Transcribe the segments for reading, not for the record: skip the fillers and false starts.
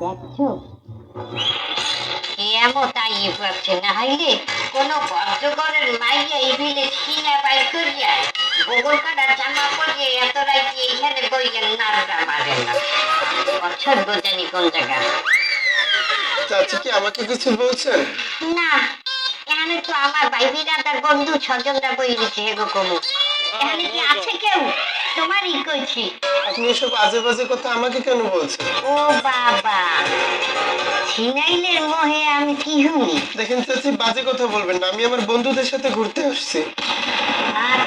দেখছো এমতাই পাচ্ছে না হইলে কোনো ভদ্রগরের মাইয়া এই বিলে সিনা বাই করিয়া গোবর কাটা জামা পরিয়ে এত রাইতে এইখানে বইলেন নাড়ুটা মারে না বছর বোঝানি কোন জায়গা। চাচি কি আমাকে কিছু বলছেন? না এখানে তো আমার ভাই বিরাদার বন্ধু ছজনরা বই দিচ্ছে এগো কমু এখানে কি আছে কেউ? তোমারই কইছি। আপনি এসব আজে বাজে কথা আমাকে কেন বলছেন? ও বাবা ছিনাইলের মোহে আমি কি শুনি? দেখেন চাচি, বাজে কথা বলবেন না, আমি আমার বন্ধুদের সাথে ঘুরতে আসছি।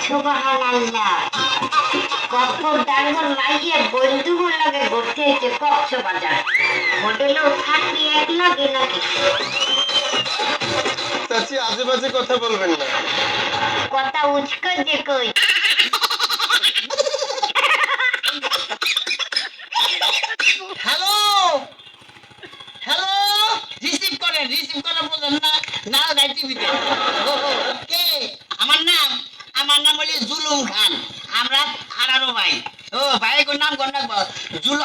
সুবহানাল্লাহ কপ্পর ডাঙ্গর মাইয়ে বন্ধুগুর লাগে ঘুরতে হইতে কক্সবাজার হোটেলেও থাকবি এক লাগে নাকি? চাচি আজে বাজে কথা বলবেন না। কথা উচকো যে কই। হ্যালো হ্যালো রিসিভ করেন বলেন না না গাই টিভিতে কে? আমার নাম হলো জুলুম খান। আমরা 18 ভাই। ও ভাই কোন নাম কোন রাখবো?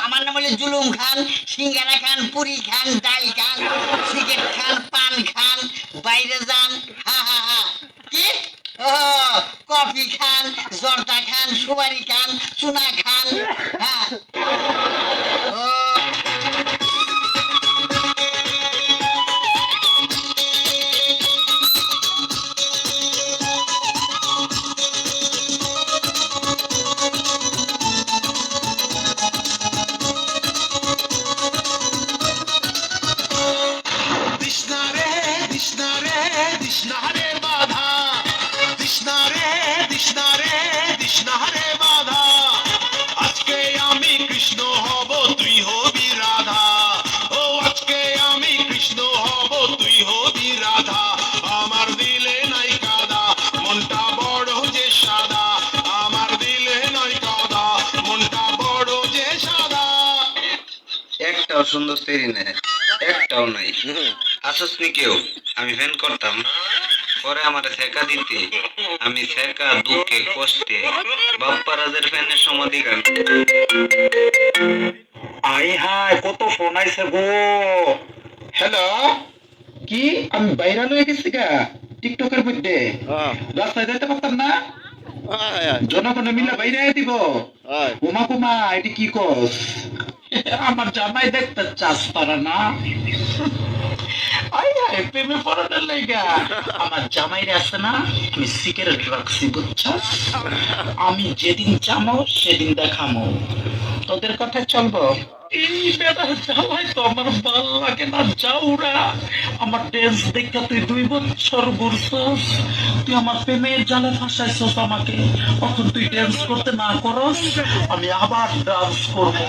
আমার নাম হলো জুলুম খান, সিঙ্গারা খান, পুরি খান, ডাল খান, সিগারেট খান, পান খান, বাইরে যান। হা হা হা কি? ও কফি খান, জর্দা খান, সুপারি খান, চুনা খান। হ্যাঁ ও একটাও সুন্দর তৈরি নেই, একটাও নাই। আসস নি কেউ? আমি ফ্যান করতাম, পরে আমার শেখা দিতে আমি শেখা দুঃখে কষ্টে বাপ্পারাজের ফ্যানের সমাধি গান। আই হাই কত ফোন আইছে গো। হ্যালো কি আমি বাইরে লয়ে গেছি গা টিকটকের মধ্যে রাস্তায় যাইতে পারতাম না, জনগণ মিলে বাইরে দিব। উমা কুমা এটি কি কস? আমার জামাই দেখতে চাস তারা না? আই হাই প্রেমে পড়ানোর লাইগা আমার জামাইরে আছে না আমি সিগারেট রাখছি বুঝছস। আমি যেদিন চামো সেদিন দেখামো, তোদের কথা চলবো। এই বেটা জামাই তো আমার ভাল লাগে না, যাওরা আমার ড্যান্স দেখা তুই 2 বছর ঘুরছস, তুই আমার প্রেমের জালে ফাঁসাইছস আমাকে। এখন তুই ড্যান্স করতে না করস আমি আবার ডান্স করবো।